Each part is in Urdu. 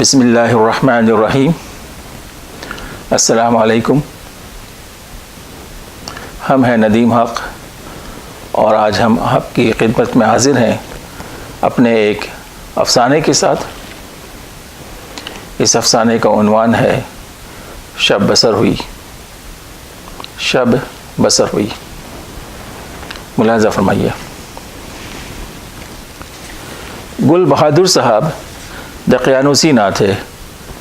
بسم اللہ الرحمن الرحیم۔ السلام علیکم۔ ہم ہیں ندیم حق اور آج ہم آپ کی خدمت میں حاضر ہیں اپنے ایک افسانے کے ساتھ۔ اس افسانے کا عنوان ہے شب بسر ہوئی۔ شب بسر ہوئی، ملاحظہ فرمائیے۔ گل بہادر صاحب دقیانوسی نہ تھے،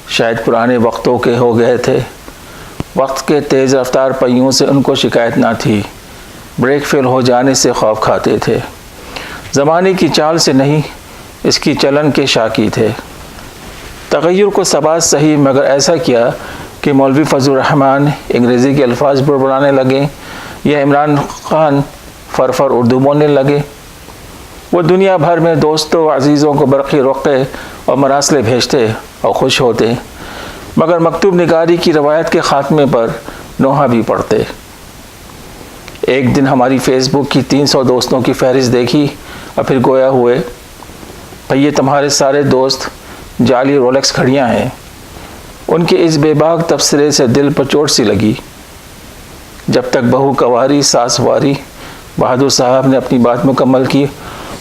شاید پرانے وقتوں کے ہو گئے تھے۔ وقت کے تیز رفتار پہیوں سے ان کو شکایت نہ تھی، بریک فیل ہو جانے سے خوف کھاتے تھے۔ زمانے کی چال سے نہیں، اس کی چلن کے شاکی تھے۔ تغیر کو سبات صحیح، مگر ایسا کیا کہ مولوی فضل الرحمن انگریزی کے الفاظ بڑبڑانے لگے یا عمران خان فرفر اردو بولنے لگے۔ وہ دنیا بھر میں دوستوں و عزیزوں کو برقی رقعے اور مراسلے بھیجتے اور خوش ہوتے، مگر مکتوب نگاری کی روایت کے خاتمے پر نوحہ بھی پڑھتے۔ ایک دن ہماری فیس بک کی 300 دوستوں کی فہرست دیکھی اور پھر گویا ہوئے، بھئی یہ تمہارے سارے دوست جعلی رولیکس گھڑیاں ہیں۔ ان کے اس بے باک تبصرے سے دل پر چوٹ سی لگی۔ جب تک بہو کواری ساس واری، بہادر صاحب نے اپنی بات مکمل کی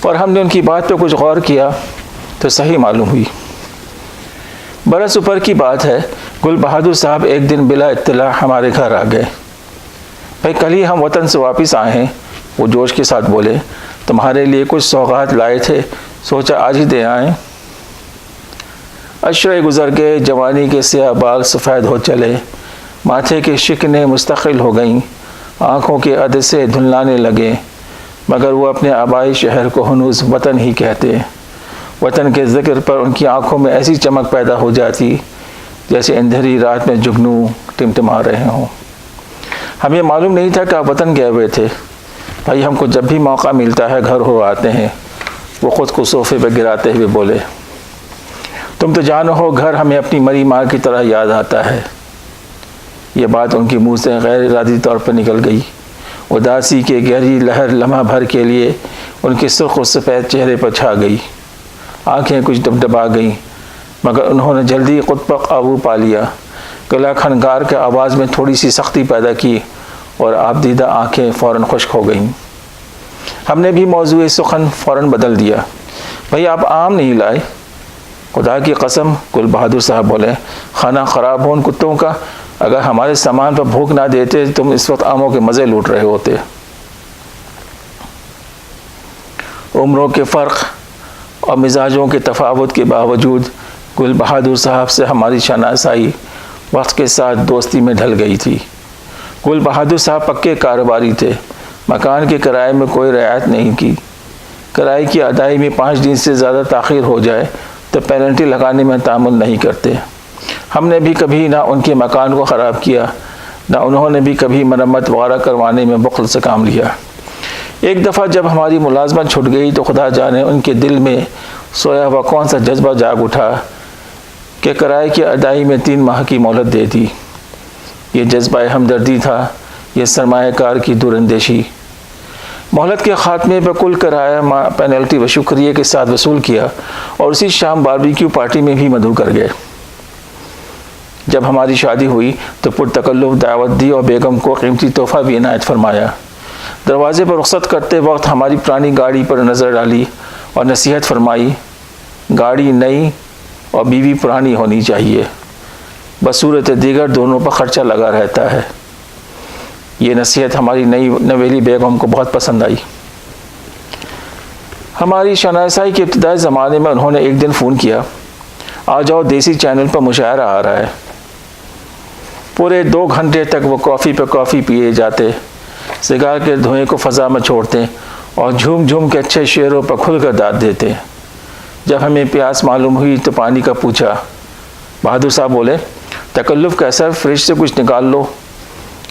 اور ہم نے ان کی بات پہ کچھ غور کیا تو صحیح معلوم ہوئی۔ برس اوپر کی بات ہے، گل بہادر صاحب ایک دن بلا اطلاع ہمارے گھر آ گئے۔ بھائی کل ہی ہم وطن سے واپس آئے ہیں، وہ جوش کے ساتھ بولے۔ تمہارے لیے کچھ سوغات لائے تھے، سوچا آج ہی دے آئیں۔ عشرے گزر گئے، جوانی کے سیاہ بال سفید ہو چلے، ماتھے کی شکنیں مستقل ہو گئیں، آنکھوں کے عدسے دھلنانے لگے، مگر وہ اپنے آبائی شہر کو ہنوز وطن ہی کہتے۔ وطن کے ذکر پر ان کی آنکھوں میں ایسی چمک پیدا ہو جاتی جیسے اندھیری رات میں جگنو ٹمٹما رہے ہوں۔ ہمیں معلوم نہیں تھا کہ آپ وطن گئے ہوئے تھے۔ بھائی ہم کو جب بھی موقع ملتا ہے گھر ہو آتے ہیں۔ وہ خود کو صوفے پہ گراتے ہوئے بولے، تم تو جانو ہو گھر ہمیں اپنی مری ماں کی طرح یاد آتا ہے۔ یہ بات ان کے منہ سے غیر ارادی طور پر نکل گئی۔ اداسی کے گہری لہر لمحہ بھر کے لیے ان کے سرخ و سفید چہرے پر چھا گئی، آنکھیں کچھ ڈبڈبا گئیں، مگر انہوں نے جلدی خود پر قابو پا لیا، گلا کھنگار کے آواز میں تھوڑی سی سختی پیدا کی اور آپ دیدہ آنکھیں فوراً خشک ہو گئیں۔ ہم نے بھی موضوع سخن فوراً بدل دیا، بھئی آپ آم نہیں لائے؟ خدا کی قسم، گل بہادر صاحب بولے، کھانا خراب ہو ان کتوں کا، اگر ہمارے سامان پر بھوک نہ دیتے تم اس وقت آموں کے مزے لوٹ رہے ہوتے۔ عمروں کے فرق اور مزاجوں کے تفاوت کے باوجود گل بہادر صاحب سے ہماری شناسائی وقت کے ساتھ دوستی میں ڈھل گئی تھی۔ گل بہادر صاحب پکے کاروباری تھے، مکان کے کرائے میں کوئی رعایت نہیں کی۔ کرائے کی ادائیگی میں 5 دن سے زیادہ تاخیر ہو جائے تو پینلٹی لگانے میں تعامل نہیں کرتے۔ ہم نے بھی کبھی نہ ان کے مکان کو خراب کیا، نہ انہوں نے بھی کبھی مرمت وغیرہ کروانے میں بخل سے کام لیا۔ ایک دفعہ جب ہماری ملازمت چھٹ گئی تو خدا جانے ان کے دل میں سویا ہوا کون سا جذبہ جاگ اٹھا کہ کرائے کی ادائیگی میں 3 ماہ کی مہلت دے دی۔ یہ جذبہ ہمدردی تھا، یہ سرمایہ کار کی دوراندیشی۔ مہلت کے خاتمے پر کل کرایہ پینلٹی و شکریہ کے ساتھ وصول کیا اور اسی شام باربیکیو پارٹی میں بھی مدعو کر گئے۔ جب ہماری شادی ہوئی تو پرتکلف دعوت دی اور بیگم کو قیمتی تحفہ بھی عنایت فرمایا۔ دروازے پر رخصت کرتے وقت ہماری پرانی گاڑی پر نظر ڈالی اور نصیحت فرمائی، گاڑی نئی اور بیوی پرانی ہونی چاہیے، بصورت دیگر دونوں پر خرچہ لگا رہتا ہے۔ یہ نصیحت ہماری نئی نویلی بیگم کو بہت پسند آئی۔ ہماری شناسائی کے ابتدائی زمانے میں انہوں نے ایک دن فون کیا، آ جاؤ دیسی چینل پر مشاعرہ آ رہا ہے۔ پورے 2 گھنٹے تک وہ کافی پہ کافی پیے جاتے، سگار کے دھوئیں کو فضا میں چھوڑتے اور جھوم جھوم کے اچھے شعروں پر کھل کر داد دیتے۔ جب ہمیں پیاس معلوم ہوئی تو پانی کا پوچھا۔ بہادر صاحب بولے، تکلف کیسا، فریج سے کچھ نکال لو۔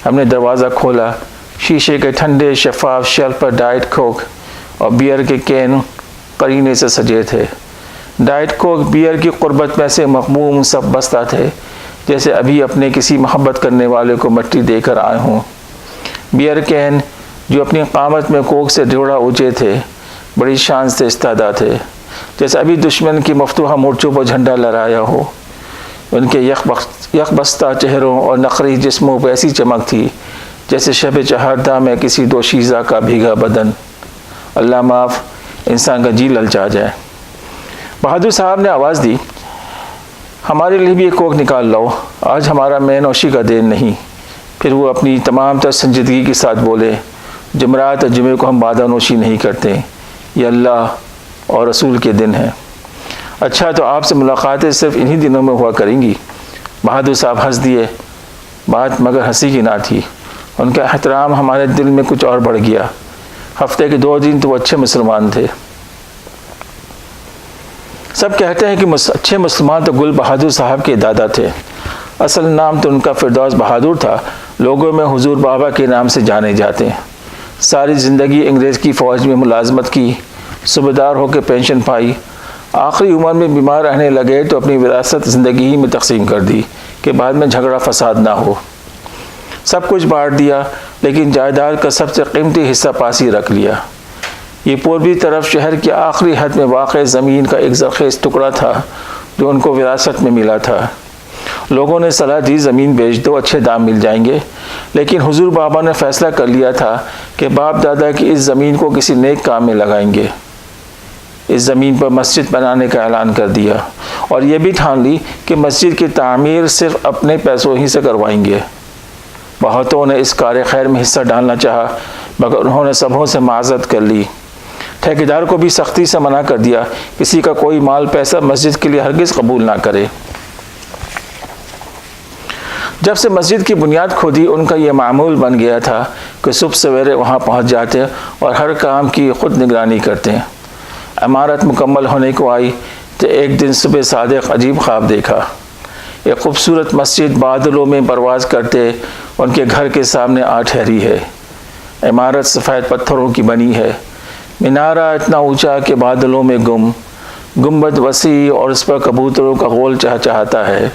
ہم نے دروازہ کھولا، شیشے کے ٹھنڈے شفاف شیلف پر ڈائٹ کوک اور بیئر کے کین قرینے سے سجے تھے۔ ڈائٹ کوک بیئر کی قربت میں سے مغموم سب بستہ تھے، جیسے ابھی اپنے کسی محبت کرنے والے کو مٹی دے کر آئے ہوں۔ بیئر کین جو اپنی قامت میں کوک سے ڈھوڑا اونچے تھے، بڑی شان سے استادہ تھے، جیسے ابھی دشمن کی مفتوحہ مورچوں پر جھنڈا لہرایا ہو۔ ان کے یک بستہ چہروں اور نقری جسموں پہ ایسی چمک تھی جیسے شب چہاردہ میں کسی دوشیزہ کا بھیگا بدن۔ اللہ معاف، انسان کا جی للچا جائے۔ بہادر صاحب نے آواز دی، ہمارے لیے بھی ایک کوک نکال لاؤ، آج ہمارا مے نوشی کا دن نہیں۔ پھر وہ اپنی تمام تر سنجیدگی کے ساتھ بولے، جمعرات اور جمعے کو ہم بادہ نوشی نہیں کرتے، یہ اللہ اور رسول کے دن ہیں۔ اچھا تو آپ سے ملاقاتیں صرف انہی دنوں میں ہوا کریں گی؟ بہادر صاحب ہنس دیے۔ بات مگر ہنسی کی نہ تھی، ان کا احترام ہمارے دل میں کچھ اور بڑھ گیا۔ ہفتے کے 2 دن تو وہ اچھے مسلمان تھے۔ سب کہتے ہیں کہ اچھے مسلمان تو گل بہادر صاحب کے دادا تھے۔ اصل نام تو ان کا فردوس بہادر تھا، لوگوں میں حضور بابا کے نام سے جانے جاتے ہیں۔ ساری زندگی انگریز کی فوج میں ملازمت کی، صوبیدار ہو کے پینشن پائی۔ آخری عمر میں بیمار رہنے لگے تو اپنی وراثت زندگی ہی میں تقسیم کر دی کہ بعد میں جھگڑا فساد نہ ہو۔ سب کچھ بانٹ دیا لیکن جائیداد کا سب سے قیمتی حصہ پاس ہی رکھ لیا۔ یہ پوربی طرف شہر کی آخری حد میں واقع زمین کا ایک زرخیز ٹکڑا تھا جو ان کو وراثت میں ملا تھا۔ لوگوں نے صلاح دی زمین بیچ دو، اچھے دام مل جائیں گے، لیکن حضور بابا نے فیصلہ کر لیا تھا کہ باپ دادا کی اس زمین کو کسی نیک کام میں لگائیں گے۔ اس زمین پر مسجد بنانے کا اعلان کر دیا اور یہ بھی ٹھان لی کہ مسجد کی تعمیر صرف اپنے پیسوں ہی سے کروائیں گے۔ بہتوں نے اس کار خیر میں حصہ ڈالنا چاہا مگر انہوں نے سبھوں سے معذرت کر لی۔ ٹھیکیدار کو بھی سختی سے منع کر دیا، کسی کا کوئی مال پیسہ مسجد کے لیے ہرگز قبول نہ کرے۔ جب سے مسجد کی بنیاد کھودی ان کا یہ معمول بن گیا تھا کہ صبح سویرے وہاں پہنچ جاتے اور ہر کام کی خود نگرانی کرتے ہیں۔ عمارت مکمل ہونے کو آئی تو ایک دن صبح صادق عجیب خواب دیکھا۔ ایک خوبصورت مسجد بادلوں میں پرواز کرتے ان کے گھر کے سامنے آ ٹھہری ہے۔ عمارت سفید پتھروں کی بنی ہے، مینارہ اتنا اونچا کہ بادلوں میں گنبد وسیع اور اس پر کبوتروں کا غول چہچہاتا ہے۔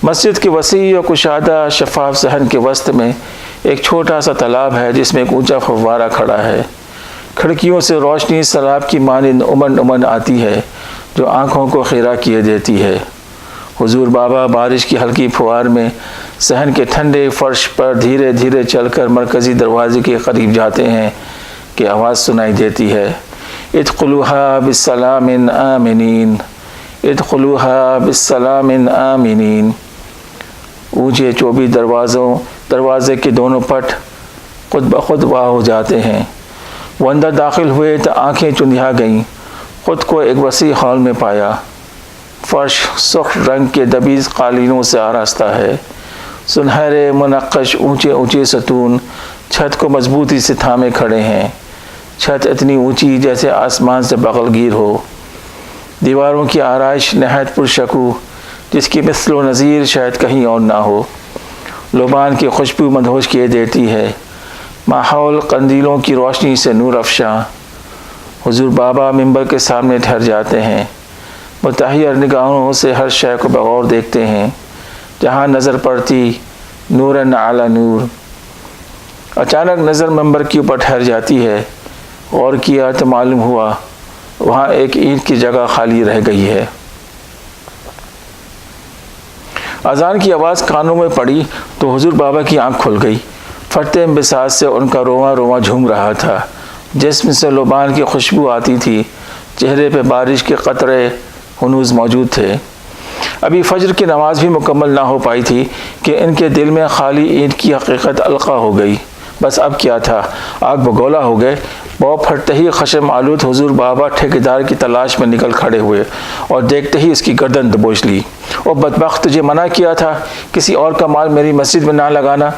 مسجد کے وسیع اور کشادہ شفاف صحن کے وسط میں ایک چھوٹا سا تالاب ہے جس میں ایک اونچا فوارہ کھڑا ہے۔ کھڑکیوں سے روشنی سراب کی مانند امن آتی ہے جو آنکھوں کو خیرہ کیے دیتی ہے۔ حضور بابا بارش کی ہلکی پھوار میں صحن کے ٹھنڈے فرش پر دھیرے دھیرے چل کر مرکزی دروازے کے قریب جاتے ہیں کہ آواز سنائی دیتی ہے، ادخلوها بالسلام آمنین، ادخلوها بالسلام آمنین۔ اونچے چوبی دروازے کے دونوں پٹ خود بخود واہ ہو جاتے ہیں۔ وہ اندر داخل ہوئے تو آنکھیں چندھیا گئیں، خود کو ایک وسیع ہال میں پایا۔ فرش سرخ رنگ کے دبیز قالینوں سے آراستہ ہے، سنہرے منقش اونچے ستون چھت کو مضبوطی سے تھامے کھڑے ہیں۔ چھت اتنی اونچی جیسے آسمان سے بغل گیر ہو۔ دیواروں کی آرائش نہایت پرشکو جس کی مثل و نظیر شاید کہیں اور نہ ہو، لبان کی خوشبو مدہوش کیے دیتی ہے۔ ماحول قندیلوں کی روشنی سے نور افشاں۔ حضور بابا منبر کے سامنے ٹھہر جاتے ہیں، متحیر نگاہوں سے ہر شے کو بغور دیکھتے ہیں۔ جہاں نظر پڑتی نوراً علی نور۔ اچانک نظر منبر کے اوپر ٹھہر جاتی ہے، غور کیا تو معلوم ہوا وہاں ایک اینٹ کی جگہ خالی رہ گئی ہے۔ اذان کی آواز کانوں میں پڑی تو حضور بابا کی آنکھ کھل گئی۔ پھٹتے انبساط سے ان کا رواں رواں جھوم رہا تھا، جسم سے لبان کی خوشبو آتی تھی، چہرے پہ بارش کے قطرے ہنوز موجود تھے۔ ابھی فجر کی نماز بھی مکمل نہ ہو پائی تھی کہ ان کے دل میں خالی اینٹ کی حقیقت القا ہو گئی۔ بس اب کیا تھا، آگ بگولا ہو گئے۔ بو پھٹتے ہی خشم آلود حضور بابا ٹھیکیدار کی تلاش میں نکل کھڑے ہوئے اور دیکھتے ہی اس کی گردن دبوچ لی۔ او بدبخت، تجھے منع کیا تھا کسی اور کا مال میری مسجد میں نہ لگانا۔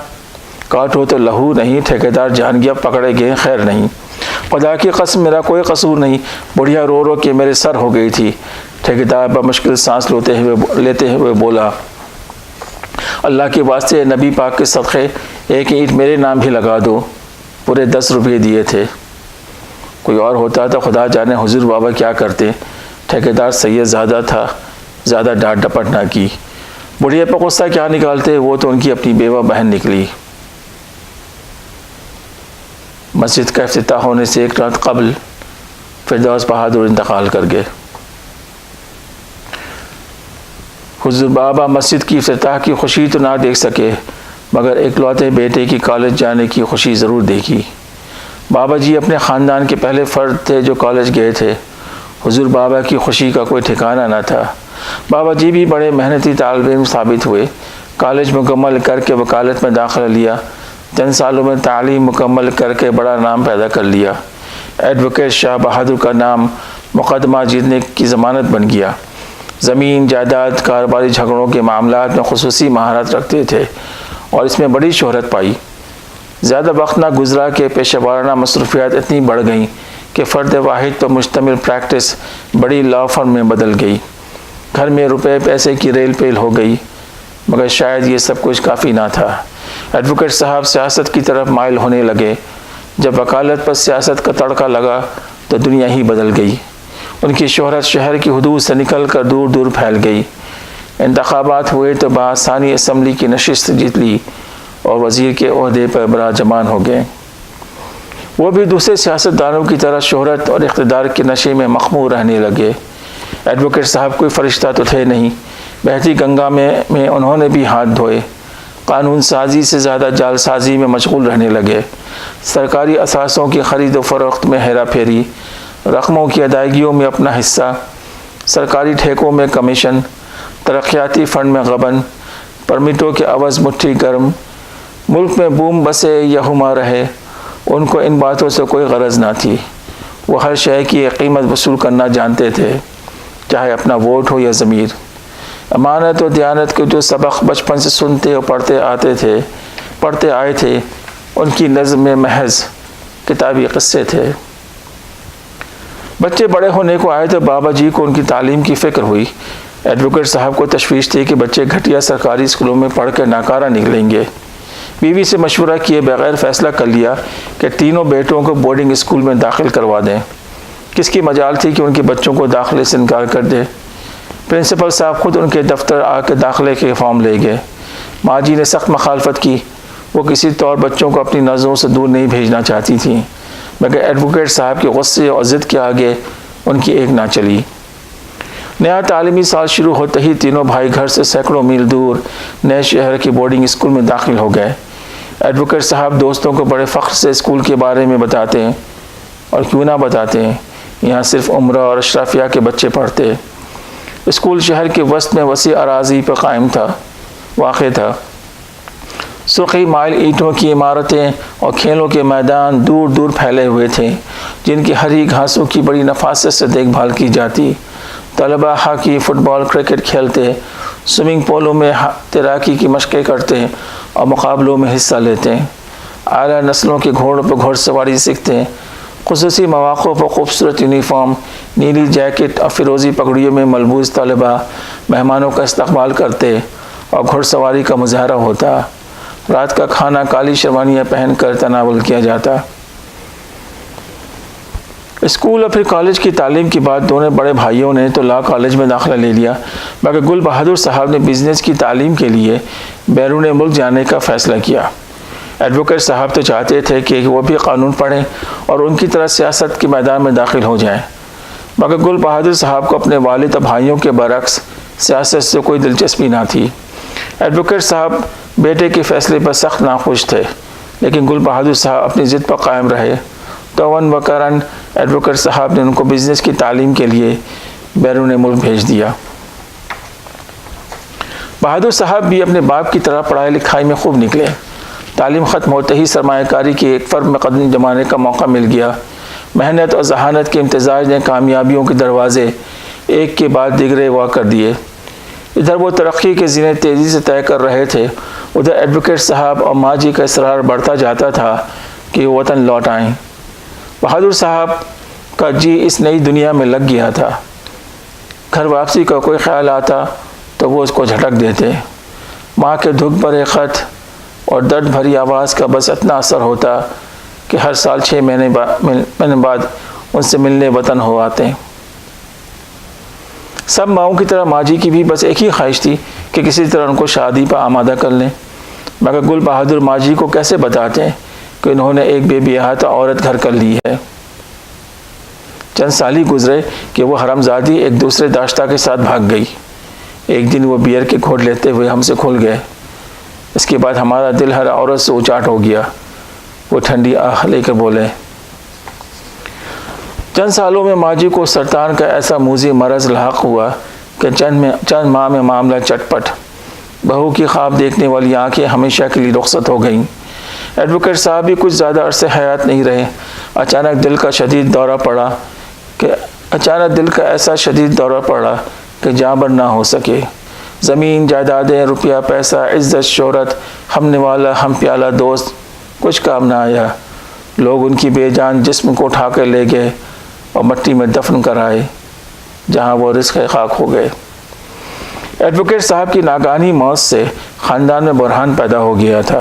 کاٹو تو لہو نہیں، ٹھیکیدار جان گیا پکڑے گئے، خیر نہیں۔ خدا کی قسم میرا کوئی قصور نہیں، بڑھیا رو رو کے میرے سر ہو گئی تھی۔ ٹھیکیدار بمشکل سانس لیتے ہوئے بولا، اللہ کے واسطے نبی پاک کے صدقے ایک اینٹ میرے نام بھی لگا دو۔ پورے 10 روپے دیے تھے۔ کوئی اور ہوتا تو خدا جانے حضور بابا کیا کرتے۔ ٹھیکیدار سید زادہ تھا، زیادہ ڈانٹ ڈپٹ نہ کی۔ بڑھیا پہ غصہ کیا نکالتے، وہ تو ان کی اپنی بیوہ بہن نکلی۔ مسجد کا افتتاح ہونے سے ایک رات قبل فردوس بہادر انتقال کر گئے۔ حضور بابا مسجد کی افتتاح کی خوشی تو نہ دیکھ سکے مگر اکلوتے بیٹے کی کالج جانے کی خوشی ضرور دیکھی۔ بابا جی اپنے خاندان کے پہلے فرد تھے جو کالج گئے تھے۔ حضور بابا کی خوشی کا کوئی ٹھکانہ نہ تھا۔ بابا جی بھی بڑے محنتی طالب علم ثابت ہوئے۔ کالج مکمل کر کے وکالت میں داخلہ لیا۔ چند سالوں میں تعلیم مکمل کر کے بڑا نام پیدا کر لیا۔ ایڈوکیٹ شاہ بہادر کا نام مقدمہ جیتنے کی ضمانت بن گیا۔ زمین جائیداد کاروباری جھگڑوں کے معاملات میں خصوصی مہارت رکھتے تھے اور اس میں بڑی شہرت پائی۔ زیادہ وقت نہ گزرا کہ پیشہ ورانہ مصروفیات اتنی بڑھ گئیں کہ فرد واحد پر مشتمل پریکٹس بڑی لا فرم میں بدل گئی۔ گھر میں روپے پیسے کی ریل پیل ہو گئی، مگر شاید یہ سب کچھ کافی نہ تھا۔ ایڈوکیٹ صاحب سیاست کی طرف مائل ہونے لگے۔ جب وکالت پر سیاست کا تڑکا لگا تو دنیا ہی بدل گئی۔ ان کی شہرت شہر کی حدود سے نکل کر دور دور پھیل گئی۔ انتخابات ہوئے تو بآسانی اسمبلی کی نشست جیت لی اور وزیر کے عہدے پر براجمان ہو گئے۔ وہ بھی دوسرے سیاستدانوں کی طرح شہرت اور اقتدار کے نشے میں مخمور رہنے لگے۔ ایڈوکیٹ صاحب کوئی فرشتہ تو تھے نہیں۔ بہتی گنگا میں انہوں نے بھی ہاتھ دھوئے۔ قانون سازی سے زیادہ جال سازی میں مشغول رہنے لگے۔ سرکاری اثاثوں کی خرید و فروخت میں ہیرا پھیری، رقموں کی ادائیگیوں میں اپنا حصہ، سرکاری ٹھیکوں میں کمیشن، ترقیاتی فنڈ میں غبن، پرمٹوں کے عوض مٹھی گرم۔ ملک میں بوم بسے یا ہما رہے، ان کو ان باتوں سے کوئی غرض نہ تھی۔ وہ ہر شے کی ایک قیمت وصول کرنا جانتے تھے، چاہے اپنا ووٹ ہو یا ضمیر۔ امانت اور دیانت کے جو سبق بچپن سے سنتے اور پڑھتے آئے تھے، ان کی نظم میں محض کتابی قصے تھے۔ بچے بڑے ہونے کو آئے تو بابا جی کو ان کی تعلیم کی فکر ہوئی۔ ایڈوکیٹ صاحب کو تشویش تھی کہ بچے گھٹیا سرکاری اسکولوں میں پڑھ کر ناکارہ نکلیں گے۔ بیوی سے مشورہ کیے بغیر فیصلہ کر لیا کہ تینوں بیٹوں کو بورڈنگ اسکول میں داخل کروا دیں۔ کس کی مجال تھی کہ ان کے بچوں کو داخلے سے انکار کر دے۔ پرنسپل صاحب خود ان کے دفتر آ کے داخلے کے فارم لے گئے۔ ماں جی نے سخت مخالفت کی۔ وہ کسی طور بچوں کو اپنی نظروں سے دور نہیں بھیجنا چاہتی تھیں، مگر ایڈوکیٹ صاحب کے غصے اور ضد کے آگے ان کی ایک نہ چلی۔ نیا تعلیمی سال شروع ہوتے ہی تینوں بھائی گھر سے سینکڑوں میل دور نئے شہر کے بورڈنگ اسکول میں داخل ہو گئے۔ ایڈوکیٹ صاحب دوستوں کو بڑے فخر سے اسکول کے بارے میں بتاتے ہیں، اور کیوں نہ بتاتے ہیں، یہاں صرف عمرہ اور اشرافیہ کے بچے پڑھتے۔ اسکول شہر کے وسط میں وسیع اراضی پر واقع تھا۔ سرخی مائل اینٹوں کی عمارتیں اور کھیلوں کے میدان دور دور پھیلے ہوئے تھے، جن کی ہری گھاسوں کی بڑی نفاست سے دیکھ بھال کی جاتی۔ طلباء ہاکی، فٹ بال، کرکٹ کھیلتے، سوئمنگ پولوں میں تیراکی کی مشقیں کرتے اور مقابلوں میں حصہ لیتے۔ اعلیٰ نسلوں کے گھوڑوں پر گھوڑ سواری سیکھتے۔ خصوصی مواقع پر خوبصورت یونیفارم، نیلی جیکٹ اور فیروزی پگڑیوں میں ملبوس طلباء مہمانوں کا استقبال کرتے اور گھوڑ سواری کا مظاہرہ ہوتا۔ رات کا کھانا کالی شیروانیاں پہن کر تناول کیا جاتا۔ اسکول اور پھر کالج کی تعلیم کے بعد دونوں بڑے بھائیوں نے تو لا کالج میں داخلہ لے لیا، مگر گل بہادر صاحب نے بزنس کی تعلیم کے لیے بیرون ملک جانے کا فیصلہ کیا۔ ایڈوکیٹ صاحب تو چاہتے تھے کہ وہ بھی قانون پڑھیں اور ان کی طرح سیاست کے میدان میں داخل ہو جائیں، مگر گل بہادر صاحب کو اپنے والد اور بھائیوں کے برعکس سیاست سے کوئی دلچسپی نہ تھی۔ ایڈوکیٹ صاحب بیٹے کے فیصلے پر سخت ناخوش تھے، لیکن گل بہادر صاحب اپنی ضد پر قائم رہے۔ توون و کرن ایڈوکیٹ صاحب نے ان کو بزنس کی تعلیم کے لیے بیرون ملک بھیج دیا۔ بہادر صاحب بھی اپنے باپ کی طرح پڑھائی لکھائی میں خوب نکلے۔ تعلیم ختم ہوتے ہی سرمایہ کاری کی ایک فرم میں قدم جمانے کا موقع مل گیا۔ محنت اور ذہانت کے امتزاج نے کامیابیوں کے دروازے ایک کے بعد دیگرے وا کر دیے۔ ادھر وہ ترقی کے زینے تیزی سے طے کر رہے تھے، ادھر ایڈوکیٹ صاحب اور ماں جی کا اصرار بڑھتا جاتا تھا کہ وہ وطن لوٹ آئیں۔ بہادر صاحب کا جی اس نئی دنیا میں لگ گیا تھا۔ گھر واپسی کا کوئی خیال آتا تو وہ اس کو جھٹک دیتے۔ ماں کے دھک بھرے خط اور درد بھری آواز کا بس اتنا اثر ہوتا کہ ہر سال 6 مہینے بعد ان سے ملنے وطن ہو آتے۔ سب ماؤں کی طرح ماں جی کی بھی بس ایک ہی خواہش تھی کہ کسی طرح ان کو شادی پر آمادہ کر لیں، مگر گل بہادر ماں جی کو کیسے بتاتے کہ انہوں نے ایک بے بیاہتا عورت گھر کر لی ہے۔ چند سال ہی گزرے کہ وہ حرمزادی ایک دوسرے داشتہ کے ساتھ بھاگ گئی۔ ایک دن وہ بیئر کے گھونٹ لیتے ہوئے ہم سے کھل گئے۔ اس کے بعد ہمارا دل ہر عورت سے اچاٹ ہو گیا۔ وہ ٹھنڈی آہ لے کر بولے، چند سالوں میں ماجی کو سرطان کا ایسا موذی مرض لاحق ہوا کہ چند ماہ میں معاملہ چٹپٹ۔ بہو کی خواب دیکھنے والی آنکھیں ہمیشہ کے لیے رخصت ہو گئیں۔ ایڈوکیٹ صاحب بھی کچھ زیادہ عرصے حیات نہیں رہے۔ اچانک دل کا ایسا شدید دورہ پڑا کہ جاں بر نہ ہو سکے۔ زمین، جائیدادیں، روپیہ، پیسہ، عزت، شہرت، ہم نوالا، ہم پیالہ دوست، کچھ کام نہ آیا۔ لوگ ان کی بے جان جسم کو اٹھا کر لے گئے اور مٹی میں دفن کر آئے، جہاں وہ رزق خاک ہو گئے۔ ایڈوکیٹ صاحب کی ناگہانی موت سے خاندان میں بحران پیدا ہو گیا تھا۔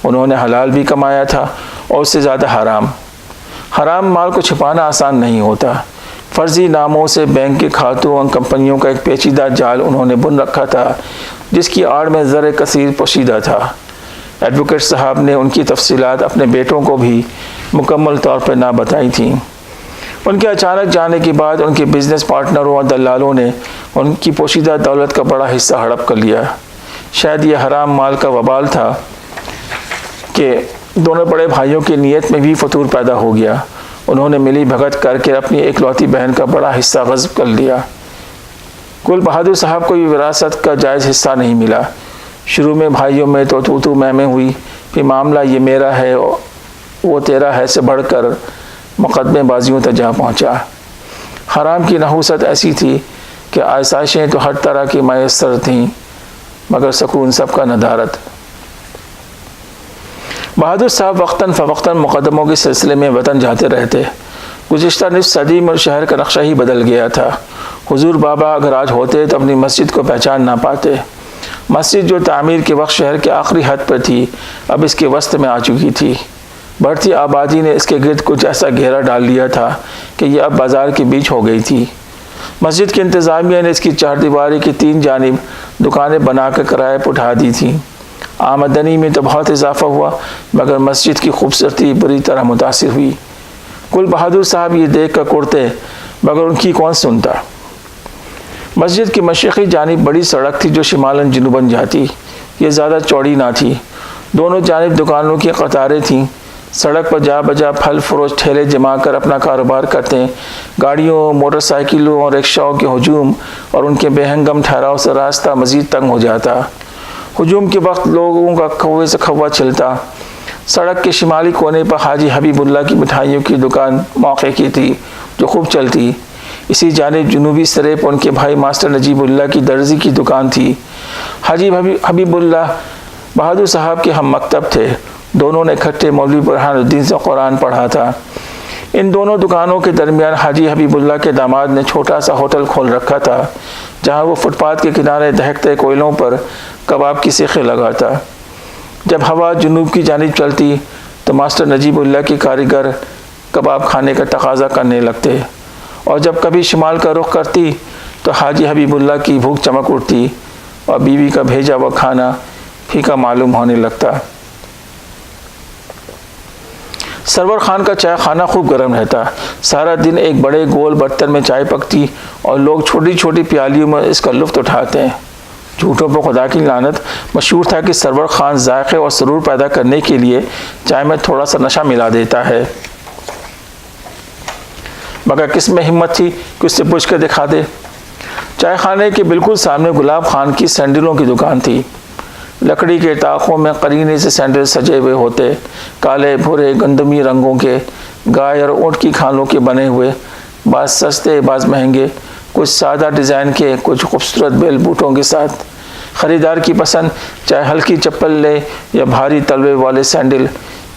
انہوں نے حلال بھی کمایا تھا اور اس سے زیادہ حرام مال کو چھپانا آسان نہیں ہوتا۔ فرضی ناموں سے بینک کے کھاتوں اور کمپنیوں کا ایک پیچیدہ جال انہوں نے بن رکھا تھا، جس کی آڑ میں زر کثیر پوشیدہ تھا۔ ایڈوکیٹ صاحب نے ان کی تفصیلات اپنے بیٹوں کو بھی مکمل طور پر نہ بتائی تھیں۔ ان کے اچانک جانے کے بعد ان کے بزنس پارٹنروں اور دلالوں نے ان کی پوشیدہ دولت کا بڑا حصہ ہڑپ کر لیا۔ شاید یہ حرام مال کا وبال تھا کہ دونوں بڑے بھائیوں کی نیت میں بھی فتور پیدا ہو گیا۔ انہوں نے ملی بھگت کر کے اپنی اکلوتی بہن کا بڑا حصہ غصب کر لیا۔ گل بہادر صاحب کو بھی وراثت کا جائز حصہ نہیں ملا۔ شروع میں بھائیوں میں تو میں ہوئی، پھر معاملہ یہ میرا ہے وہ تیرا ہے سے بڑھ کر مقدمے بازیوں تک جا پہنچا۔ حرام کی نحوست ایسی تھی کہ آسائشیں تو ہر طرح کی میسر تھیں، مگر سکون سب کا ندارت۔ بہادر صاحب وقتاً فوقتاً مقدموں کے سلسلے میں وطن جاتے رہتے۔ گزشتہ نصف صدی میں شہر کا نقشہ ہی بدل گیا تھا۔ حضور بابا اگر آج ہوتے تو اپنی مسجد کو پہچان نہ پاتے۔ مسجد جو تعمیر کے وقت شہر کے آخری حد پر تھی، اب اس کے وسط میں آ چکی تھی۔ بڑھتی آبادی نے اس کے گرد کچھ ایسا گھیرا ڈال لیا تھا کہ یہ اب بازار کے بیچ ہو گئی تھی۔ مسجد کی انتظامیہ نے اس کی چار دیواری کی 3 جانب دکانیں بنا کر کرائے پر اٹھا دی تھیں۔ آمدنی میں تو بہت اضافہ ہوا، مگر مسجد کی خوبصورتی بری طرح متاثر ہوئی۔ گل بہادر صاحب یہ دیکھ کر کرتے، مگر ان کی کون سنتا۔ مسجد کی مشرقی جانب بڑی سڑک تھی جو شمالاً جنوباً جاتی۔ یہ زیادہ چوڑی نہ تھی۔ دونوں جانب دکانوں کی قطاریں تھیں۔ سڑک پر جا بجا پھل فروش ٹھیلے جما کر اپنا کاروبار کرتے۔ گاڑیوں، موٹر سائیکلوں اور رکشاؤں کے ہجوم اور ان کے بے ہنگم ٹھہراؤ سے راستہ مزید تنگ ہو جاتا۔ ہجوم کے وقت لوگوں کا کھوے سے کھوا چلتا۔ سڑک کے شمالی کونے پر حاجی حبیب اللہ کی مٹھائیوں کی دکان موقع کی تھی جو خوب چلتی۔ اسی جانب جنوبی سرے پر ان کے بھائی ماسٹر نجیب اللہ کی درزی کی دکان تھی۔ حاجی حبیب اللہ بہادر صاحب کے ہم مکتب تھے۔ دونوں نے اکٹھے مولوی برہان الدین سے قرآن پڑھا تھا۔ ان دونوں دکانوں کے درمیان حاجی حبیب اللہ کے داماد نے چھوٹا سا ہوٹل کھول رکھا تھا، جہاں وہ فٹ پاتھ کے کنارے دہکتے کوئلوں پر کباب کی سیخیں لگاتا۔ جب ہوا جنوب کی جانب چلتی تو ماسٹر نجیب اللہ کی کاریگر کباب کھانے کا تقاضا کرنے لگتے، اور جب کبھی شمال کا رخ کرتی تو حاجی حبیب اللہ کی بھوک چمک اٹھتی اور بیوی کا بھیجا ہوا کھانا پھیکا معلوم ہونے لگتا۔ سرور خان کا چائے خانہ خوب گرم رہتا۔ سارا دن ایک بڑے گول برتن میں چائے پکتی اور لوگ چھوٹی چھوٹی پیالیوں میں اس کا لطف اٹھاتے ہیں۔ جھوٹوں پر خدا کی لعنت، مشہور تھا کہ سرور خان ذائقے اور سرور پیدا کرنے کے لیے چائے میں تھوڑا سا نشہ ملا دیتا ہے، مگر کس میں ہمت تھی کہ اس سے پوچھ کر دکھا دے۔ چائے خانے کے بالکل سامنے گلاب خان کی سینڈلوں کی دکان تھی۔ لکڑی کے طاقوں میں قرینے سے سینڈل سجے ہوئے ہوتے، کالے بھورے گندمی رنگوں کے، گائے اور اونٹ کی کھالوں کے بنے ہوئے، بعض سستے بعض مہنگے، کچھ سادہ ڈیزائن کے، کچھ خوبصورت بیل بوٹوں کے ساتھ۔ خریدار کی پسند چاہے ہلکی چپل لے یا بھاری تلوے والے سینڈل،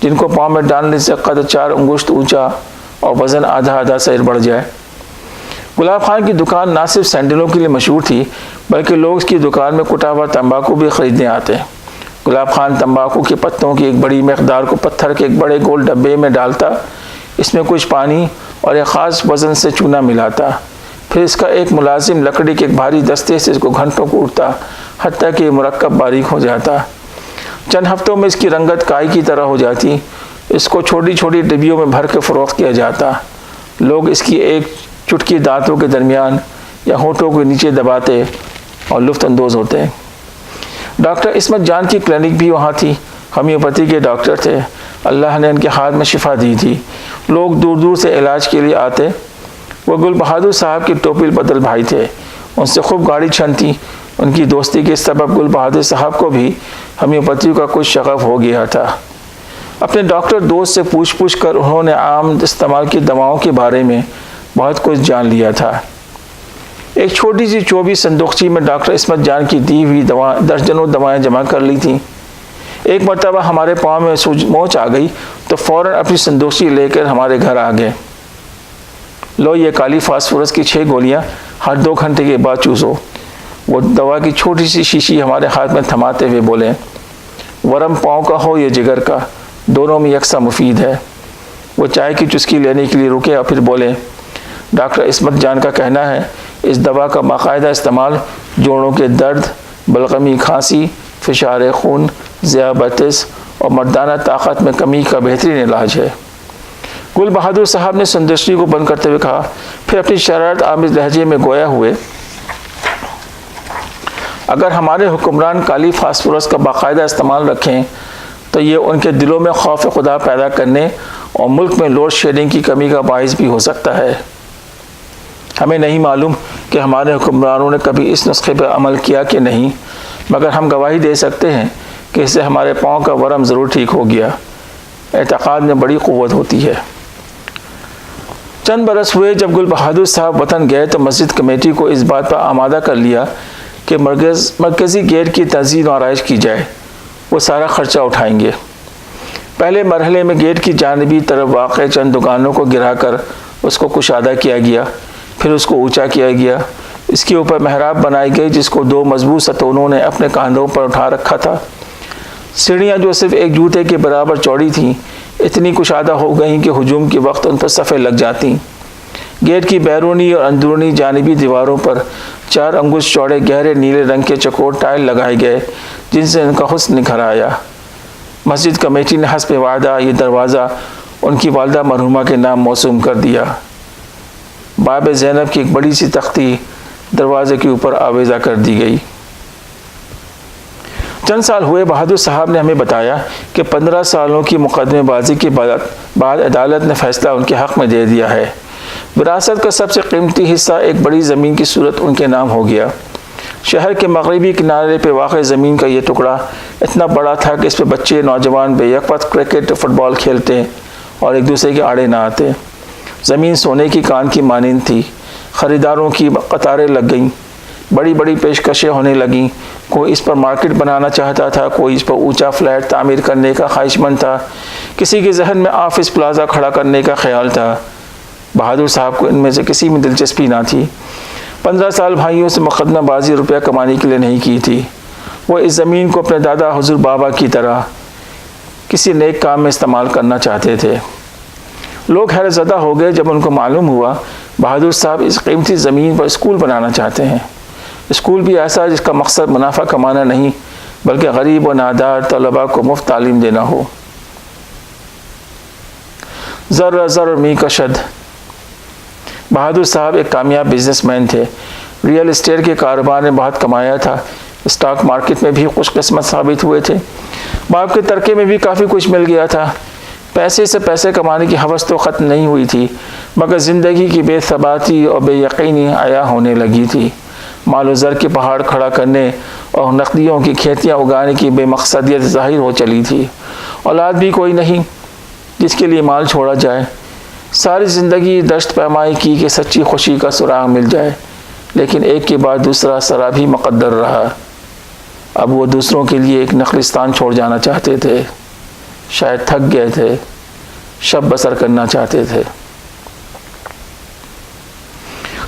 جن کو پاؤں میں ڈالنے سے قد 4 انگشت اونچا اور وزن آدھا سیر بڑھ جائے۔ گلاب خان کی دکان نہ صرف سینڈلوں کے لیے مشہور تھی، بلکہ لوگ اس کی دکان میں کٹا ہوا تمباکو بھی خریدنے آتے۔ گلاب خان تمباکو کے پتوں کی ایک بڑی مقدار کو پتھر کے ایک بڑے گول ڈبے میں ڈالتا، اس میں کچھ پانی اور ایک خاص وزن سے چونا ملاتا، پھر اس کا ایک ملازم لکڑی کے ایک بھاری دستے سے اس کو گھنٹوں کوٹتا، حتیٰ کہ یہ مرکب باریک ہو جاتا۔ چند ہفتوں میں اس کی رنگت کائی کی طرح ہو جاتی۔ اس کو چھوٹی چھوٹی ڈبیوں میں بھر کے فروخت کیا جاتا۔ لوگ اس کی ایک چٹکی دانتوں کے درمیان یا ہونٹوں کے نیچے دباتے اور لطف اندوز ہوتے ہیں۔ ڈاکٹر عصمت جان کی کلینک بھی وہاں تھی، ہومیوپیتھی کے ڈاکٹر تھے، اللہ نے ان کے ہاتھ میں شفا دی تھی، لوگ دور دور سے علاج کے لیے آتے۔ وہ گل بہادر صاحب کے ٹوپل بدل بھائی تھے، ان سے خوب گاڑی چھنتی۔ ان کی دوستی کے سبب گل بہادر صاحب کو بھی ہومیوپیتھی کا کچھ شغف ہو گیا تھا۔ اپنے ڈاکٹر دوست سے پوچھ کر انہوں نے عام استعمال کی دواؤں کے بارے میں بہت کچھ جان لیا تھا۔ ایک چھوٹی سی 24 صندوقچی میں ڈاکٹر عصمت جان کی دی ہوئی درجنوں دوائیں جمع کر لی تھیں۔ ایک مرتبہ ہمارے پاؤں میں موچ آ گئی تو فوراً اپنی صندوقچی لے کر ہمارے گھر آ گئے۔ لو یہ کالی فاسفورس کی 6 گولیاں ہر 2 گھنٹے کے بعد چوسو۔ وہ دوا کی چھوٹی سی شیشی ہمارے ہاتھ میں تھماتے ہوئے بولے، ورم پاؤں کا ہو یا جگر کا، دونوں میں یکساں مفید ہے۔ وہ چائے کی چسکی لینے کے لیے رکے اور پھر بولے، ڈاکٹر عصمت جان کا کہنا ہے اس دوا کا باقاعدہ استعمال جوڑوں کے درد، بلغمی کھانسی، فشار خون، ذیابیطس اور مردانہ طاقت میں کمی کا بہترین علاج ہے۔ گل بہادر صاحب نے صندوقچی کو بند کرتے ہوئے کہا، پھر اپنی شرارت آمیز لہجے میں گویا ہوئے، اگر ہمارے حکمران کالی فاسفورس کا باقاعدہ استعمال رکھیں تو یہ ان کے دلوں میں خوف خدا پیدا کرنے اور ملک میں لوڈ شیڈنگ کی کمی کا باعث بھی ہو سکتا ہے۔ ہمیں نہیں معلوم کہ ہمارے حکمرانوں نے کبھی اس نسخے پر عمل کیا کہ نہیں، مگر ہم گواہی دے سکتے ہیں کہ اس سے ہمارے پاؤں کا ورم ضرور ٹھیک ہو گیا۔ اعتقاد میں بڑی قوت ہوتی ہے۔ چند برس ہوئے جب گل بہادر صاحب وطن گئے تو مسجد کمیٹی کو اس بات پر آمادہ کر لیا کہ مرکزی گیٹ کی تزئین و آرائش کی جائے، وہ سارا خرچہ اٹھائیں گے۔ پہلے مرحلے میں گیٹ کی جانبی طرف واقع چند دکانوں کو گرا کر اس کو کشادہ کیا گیا، پھر اس کو اونچا کیا گیا۔ اس کے اوپر محراب بنائی گئی جس کو 2 مضبوط ستونوں نے اپنے کاندھوں پر اٹھا رکھا تھا۔ سیڑھیاں جو صرف ایک جوتے کے برابر چوڑی تھیں اتنی کشادہ ہو گئیں کہ ہجوم کے وقت ان پر صفیں لگ جاتیں۔ گیٹ کی بیرونی اور اندرونی جانبی دیواروں پر 4 انگش چوڑے گہرے نیلے رنگ کے چکور ٹائل لگائے گئے جن سے ان کا حسن نکھر آیا۔ مسجد کمیٹی نے حسب وعدہ یہ دروازہ ان کی والدہ مرحومہ کے نام موسوم کر دیا۔ باب زینب کی ایک بڑی سی تختی دروازے کے اوپر آویزہ کر دی گئی۔ چند سال ہوئے بہادر صاحب نے ہمیں بتایا کہ 15 سالوں کی مقدمے بازی کے بعد عدالت نے فیصلہ ان کے حق میں دے دیا ہے۔ وراثت کا سب سے قیمتی حصہ ایک بڑی زمین کی صورت ان کے نام ہو گیا۔ شہر کے مغربی کنارے پہ واقع زمین کا یہ ٹکڑا اتنا بڑا تھا کہ اس پہ بچے نوجوان بے یک وقت کرکٹ فٹ بال کھیلتے اور ایک دوسرے کے آڑے نہ آتے۔ زمین سونے کی کان کی مانند تھی۔ خریداروں کی قطاریں لگ گئیں، بڑی بڑی پیشکشیں ہونے لگیں۔ کوئی اس پر مارکیٹ بنانا چاہتا تھا، کوئی اس پر اونچا فلیٹ تعمیر کرنے کا خواہش مند تھا، کسی کے ذہن میں آفس پلازا کھڑا کرنے کا خیال تھا۔ بہادر صاحب کو ان میں سے کسی میں دلچسپی نہ تھی۔ 15 سال بھائیوں سے مقدمہ بازی روپیہ کمانے کے لیے نہیں کی تھی۔ وہ اس زمین کو اپنے دادا حضور بابا کی طرح کسی نیک کام میں استعمال کرنا چاہتے تھے۔ لوگ حیرت زدہ ہو گئے جب ان کو معلوم ہوا بہادر صاحب اس قیمتی زمین پر اسکول بنانا چاہتے ہیں۔ اسکول بھی ایسا جس کا مقصد منافع کمانا نہیں بلکہ غریب و نادار طلباء کو مفت تعلیم دینا ہو۔ ذرہ ذر می کشد۔ بہادر صاحب ایک کامیاب بزنس مین تھے۔ ریئل اسٹیٹ کے کاروبار نے بہت کمایا تھا، اسٹاک مارکیٹ میں بھی خوش قسمت ثابت ہوئے تھے، باپ کے ترکے میں بھی کافی کچھ مل گیا تھا۔ پیسے سے پیسے کمانے کی ہوس تو ختم نہیں ہوئی تھی مگر زندگی کی بے ثباتی اور بے یقینی عیا ہونے لگی تھی۔ مال و زر کے پہاڑ کھڑا کرنے اور نقدیوں کی کھیتیاں اگانے کی بے مقصدیت ظاہر ہو چلی تھی۔ اولاد بھی کوئی نہیں جس کے لیے مال چھوڑا جائے۔ ساری زندگی دشت پیمائی کی کہ سچی خوشی کا سراغ مل جائے، لیکن ایک کے بعد دوسرا سرابی مقدر رہا۔ اب وہ دوسروں کے لیے ایک نخلستان چھوڑ جانا چاہتے تھے، شاید تھک گئے تھے، شب بسر کرنا چاہتے تھے۔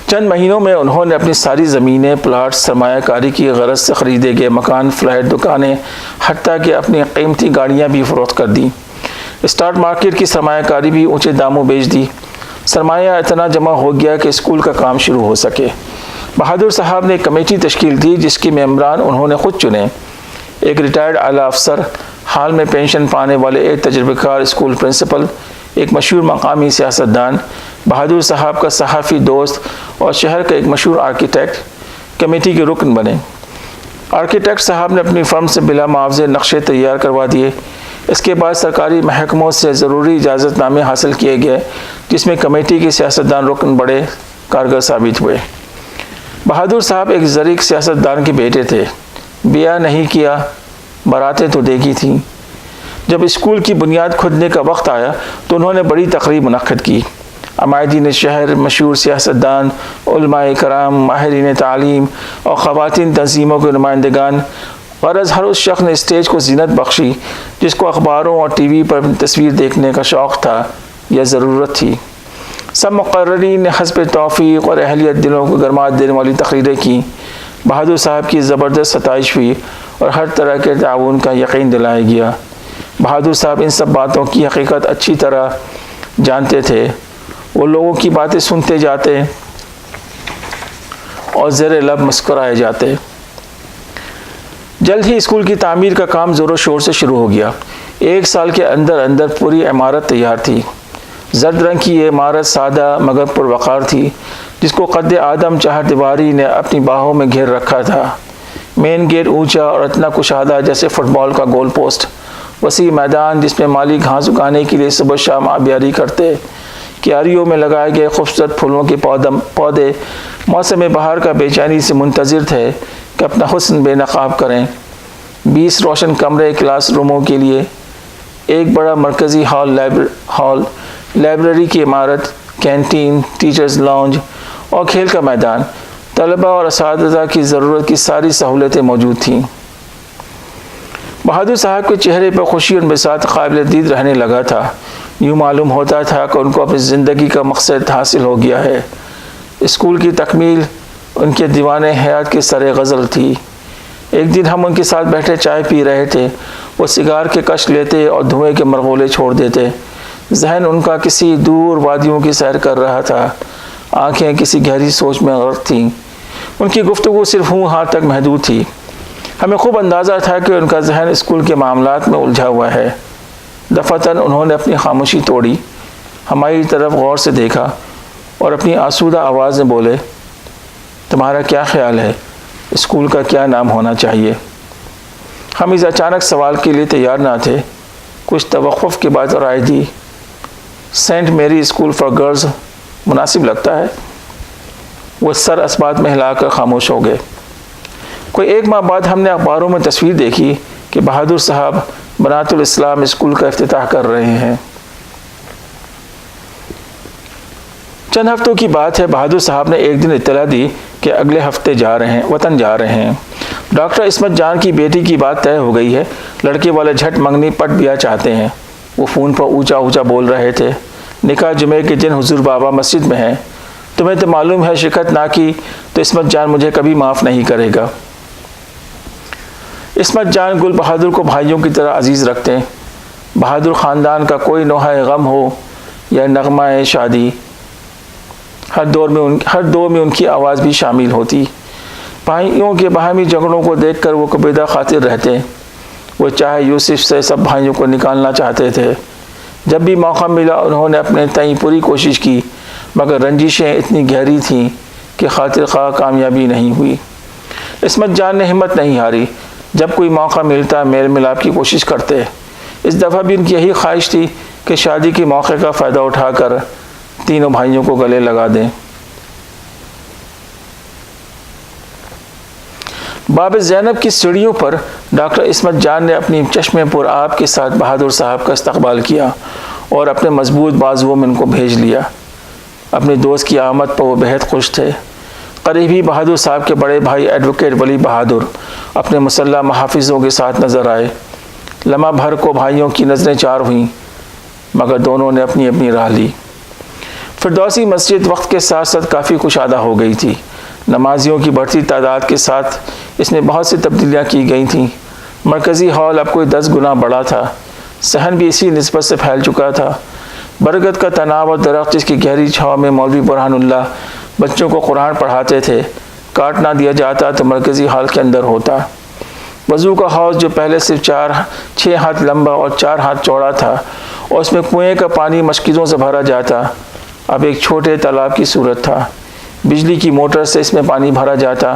چند مہینوں میں انہوں نے اپنی ساری زمینیں، پلاٹ، سرمایہ کاری کی غرض سے خریدے گئے مکان، فلیٹ، دکانیں، حتیٰ کہ اپنی قیمتی گاڑیاں بھی فروخت کر دیں۔ اسٹاک مارکیٹ کی سرمایہ کاری بھی اونچے داموں بیچ دی۔ سرمایہ اتنا جمع ہو گیا کہ اسکول کا کام شروع ہو سکے۔ بہادر صاحب نے ایک کمیٹی تشکیل دی جس کے ممبران انہوں نے خود چنے۔ ایک ریٹائرڈ اعلیٰ افسر، حال میں پینشن پانے والے ایک تجربہ کار اسکول پرنسپل، ایک مشہور مقامی سیاستدان، بہادر صاحب کا صحافی دوست اور شہر کا ایک مشہور آرکیٹیکٹ، کمیٹی کے رکن بنے۔ آرکیٹیکٹ صاحب نے اپنی فرم سے بلا معاوضے نقشے تیار کروا دیے۔ اس کے بعد سرکاری محکموں سے ضروری اجازت نامے حاصل کیے گئے، جس میں کمیٹی کے سیاستدان رکن بڑے کارگر ثابت ہوئے۔ بہادر صاحب ایک ظریف سیاستدان کے بیٹے تھے۔ بیاہ نہیں کیا، باراتیں تو دیکھی تھیں۔ جب اسکول کی بنیاد کھودنے کا وقت آیا تو انہوں نے بڑی تقریب منعقد کی۔ عمائدین شہر، مشہور سیاستدان، علماء کرام، ماہرین تعلیم اور خواتین تنظیموں کے نمائندگان، غرض ہر اس شخص نے اسٹیج کو زینت بخشی جس کو اخباروں اور ٹی وی پر تصویر دیکھنے کا شوق تھا یا ضرورت تھی۔ سب مقررین نے حسب توفیق اور اہلیت دلوں کو گرماہٹ دینے والی تقریریں کی۔ بہادر صاحب کی زبردست ستائش ہوئی اور ہر طرح کے تعاون کا یقین دلایا گیا۔ بہادر صاحب ان سب باتوں کی حقیقت اچھی طرح جانتے تھے۔ وہ لوگوں کی باتیں سنتے جاتے اور زیر لب مسکرائے جاتے۔ جلد ہی اسکول کی تعمیر کا کام زور و شور سے شروع ہو گیا۔ 1 سال کے اندر اندر پوری عمارت تیار تھی۔ زرد رنگ کی یہ عمارت سادہ مگر پروقار تھی، جس کو قد آدم چہار دیواری نے اپنی باہوں میں گھیر رکھا تھا۔ مین گیٹ اونچا اور اتنا کشادہ جیسے فٹ بال کا گول پوسٹ، وسیع میدان جس میں مالی گھاس اگانے کے لیے صبح شام آبیاری کرتے، کیاریوں میں لگائے گئے خوبصورت پھولوں کے پودے موسم بہار کا بے چینی سے منتظر تھے کہ اپنا حسن بے نقاب کریں۔ 20 روشن کمرے کلاس روموں کے لیے، ایک بڑا مرکزی ہال، لائبریری کی عمارت، کینٹین، ٹیچرز لاؤنج اور کھیل کا میدان، طلبہ اور اساتذہ کی ضرورت کی ساری سہولتیں موجود تھیں۔ بہادر صاحب کے چہرے پر خوشی اور انبساط قابل دید رہنے لگا تھا۔ یوں معلوم ہوتا تھا کہ ان کو اپنی زندگی کا مقصد حاصل ہو گیا ہے۔ اسکول کی تکمیل ان کے دیوان حیات کے سر غزل تھی۔ ایک دن ہم ان کے ساتھ بیٹھے چائے پی رہے تھے۔ وہ سگار کے کش لیتے اور دھوئیں کے مرغولے چھوڑ دیتے۔ ذہن ان کا کسی دور وادیوں کی سیر کر رہا تھا، آنکھیں کسی گہری سوچ میں غرق تھیں۔ ان کی گفتگو صرف ہوں ہاں تک محدود تھی۔ ہمیں خوب اندازہ تھا کہ ان کا ذہن اسکول کے معاملات میں الجھا ہوا ہے۔ دفعتاً انہوں نے اپنی خاموشی توڑی، ہماری طرف غور سے دیکھا اور اپنی آسودہ آواز میں بولے، تمہارا کیا خیال ہے، اسکول کا کیا نام ہونا چاہیے؟ ہم اس اچانک سوال کے لیے تیار نہ تھے۔ کچھ توقف کے بعد رائے دی، سینٹ میری اسکول فار گرلز مناسب لگتا ہے۔ وہ سر اسبات میں ہلا کر خاموش ہو گئے۔ کوئی 1 ماہ بعد ہم نے اخباروں میں تصویر دیکھی کہ بہادر صاحب بنات الاسلام اسکول کا افتتاح کر رہے ہیں۔ چند ہفتوں کی بات ہے، بہادر صاحب نے ایک دن اطلاع دی کہ اگلے ہفتے وطن جا رہے ہیں۔ ڈاکٹر عصمت جان کی بیٹی کی بات طے ہو گئی ہے، لڑکے والے جھٹ منگنی پٹ بیاہ چاہتے ہیں۔ وہ فون پر اونچا اونچا بول رہے تھے، نکاح جمعے کے دن حضور بابا مسجد میں ہیں، تمہیں تو معلوم ہے شرکت نہ کی تو عصمت جان مجھے کبھی معاف نہیں کرے گا۔ عصمت جان گل بہادر کو بھائیوں کی طرح عزیز رکھتے ہیں۔ بہادر خاندان کا کوئی نوحہ غم ہو یا نغمہ شادی، ہر دور میں ان کی آواز بھی شامل ہوتی۔ بھائیوں کے باہمی جھگڑوں کو دیکھ کر وہ کبیدہ خاطر رہتے۔ وہ چاہے یوسف سے سب بھائیوں کو نکالنا چاہتے تھے۔ جب بھی موقع ملا انہوں نے اپنے تئیں پوری کوشش کی، مگر رنجشیں اتنی گہری تھیں کہ خاطر خواہ کامیابی نہیں ہوئی۔ عصمت جان نے ہمت نہیں ہاری، جب کوئی موقع ملتا میل ملاپ کی کوشش کرتے۔ اس دفعہ بھی ان کی یہی خواہش تھی کہ شادی کے موقع کا فائدہ اٹھا کر تینوں بھائیوں کو گلے لگا دیں۔ باب زینب کی سیڑھیوں پر ڈاکٹر عصمت جان نے اپنی چشمے پر آب کے ساتھ بہادر صاحب کا استقبال کیا اور اپنے مضبوط بازوؤں میں ان کو بھیج لیا۔ اپنے دوست کی آمد پر وہ بہت خوش تھے۔ قریبی بہادر صاحب کے بڑے بھائی ایڈوکیٹ ولی بہادر اپنے مسلح محافظوں کے ساتھ نظر آئے۔ لمحہ بھر کو بھائیوں کی نظریں چار ہوئیں، مگر دونوں نے اپنی اپنی راہ لی۔ فردوسی مسجد وقت کے ساتھ ساتھ کافی کشادہ ہو گئی تھی۔ نمازیوں کی بڑھتی تعداد کے ساتھ اس میں بہت سی تبدیلیاں کی گئی تھیں۔ مرکزی ہال اب کوئی 10 گنا بڑا تھا۔ صحن بھی اسی نسبت سے پھیل چکا تھا۔ برگد کا تناور درخت جس کی گہری چھاؤں میں مولوی برہان اللہ بچوں کو قرآن پڑھاتے تھے، کاٹ نہ دیا جاتا تو مرکزی ہال کے اندر ہوتا۔ وضو کا حوض جو پہلے صرف 6 ہاتھ لمبا اور 4 ہاتھ چوڑا تھا اور اس میں کنویں کا پانی مشکیزوں سے بھرا جاتا، اب ایک چھوٹے تالاب کی صورت تھا۔ بجلی کی موٹر سے اس میں پانی بھرا جاتا،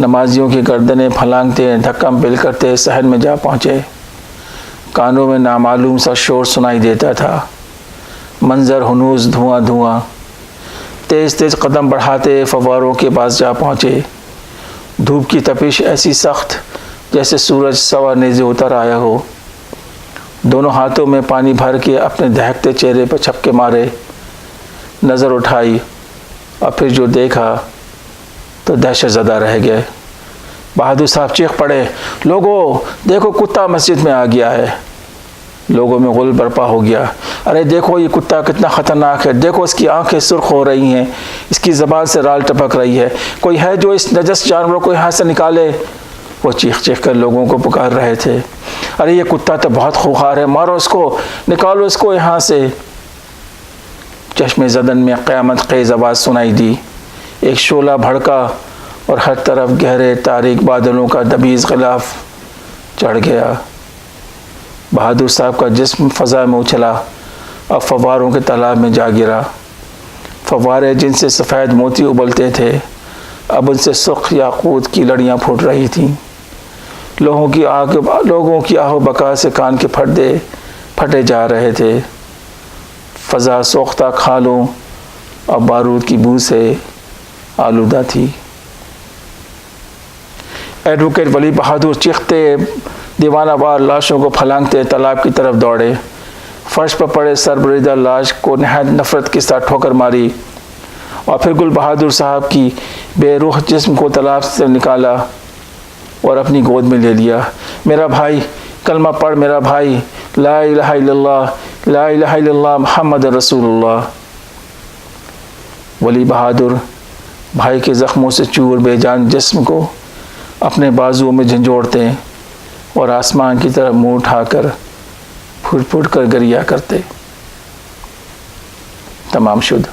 نمازیوں کی گردنیں پھلانگتے دھکم پل کرتے صحن میں جا پہنچے۔ کانوں میں نامعلوم سا شور سنائی دیتا تھا، منظر ہنوز دھواں دھواں۔ تیز تیز قدم بڑھاتے فواروں کے پاس جا پہنچے۔ دھوپ کی تپش ایسی سخت جیسے سورج سوا نیزے اتر آیا ہو۔ دونوں ہاتھوں میں پانی بھر کے اپنے دہکتے چہرے پر چھپکے مارے، نظر اٹھائی اور پھر جو دیکھا تو دہشت زدہ رہ گئے۔ بہادر صاحب چیخ پڑے، لوگوں دیکھو کتا مسجد میں آ گیا ہے۔ لوگوں میں غل برپا ہو گیا، ارے دیکھو یہ کتا کتنا خطرناک ہے، دیکھو اس کی آنکھیں سرخ ہو رہی ہیں، اس کی زبان سے رال ٹپک رہی ہے، کوئی ہے جو اس نجس جانوروں کو یہاں سے نکالے۔ وہ چیخ چیخ کر لوگوں کو پکار رہے تھے، ارے یہ کتا تو بہت خوخار ہے، مارو اس کو، نکالو اس کو یہاں سے۔ چشم زدن میں قیامت خیز آواز سنائی دی، ایک شعلہ بھڑکا اور ہر طرف گہرے تاریک بادلوں کا دبیز غلاف چڑھ گیا۔ بہادر صاحب کا جسم فضا میں اچھلا اور فواروں کے تالاب میں جا گرا۔ فوارے جن سے سفید موتی ابلتے تھے اب ان سے سرخ یاقوت کی لڑیاں پھوٹ رہی تھیں۔ لوگوں کی آہ و بکا سے کان کے پردے پھٹے جا رہے تھے۔ فضا سوختہ کھالوں اور بارود کی بو سے آلودہ تھی۔ ایڈوکیٹ ولی بہادر چیختے دیوانہ وار لاشوں کو پھلانگتے تالاب کی طرف دوڑے۔ فرش پر پڑے سربریدہ لاش کو نہایت نفرت کے ساتھ ٹھوکر ماری اور پھر گل بہادر صاحب کی بے روح جسم کو تالاب سے نکالا اور اپنی گود میں لے لیا۔ میرا بھائی کلمہ پڑھ، میرا بھائی، لا الہ الا اللہ، لا الہ الا اللہ محمد رسول اللہ۔ ولی بہادر بھائی کے زخموں سے چور بے جان جسم کو اپنے بازوؤں میں جھنجھوڑتے اور آسمان کی طرف منہ اٹھا کر پھٹ پھٹ کر گریا کرتے۔ تمام شد۔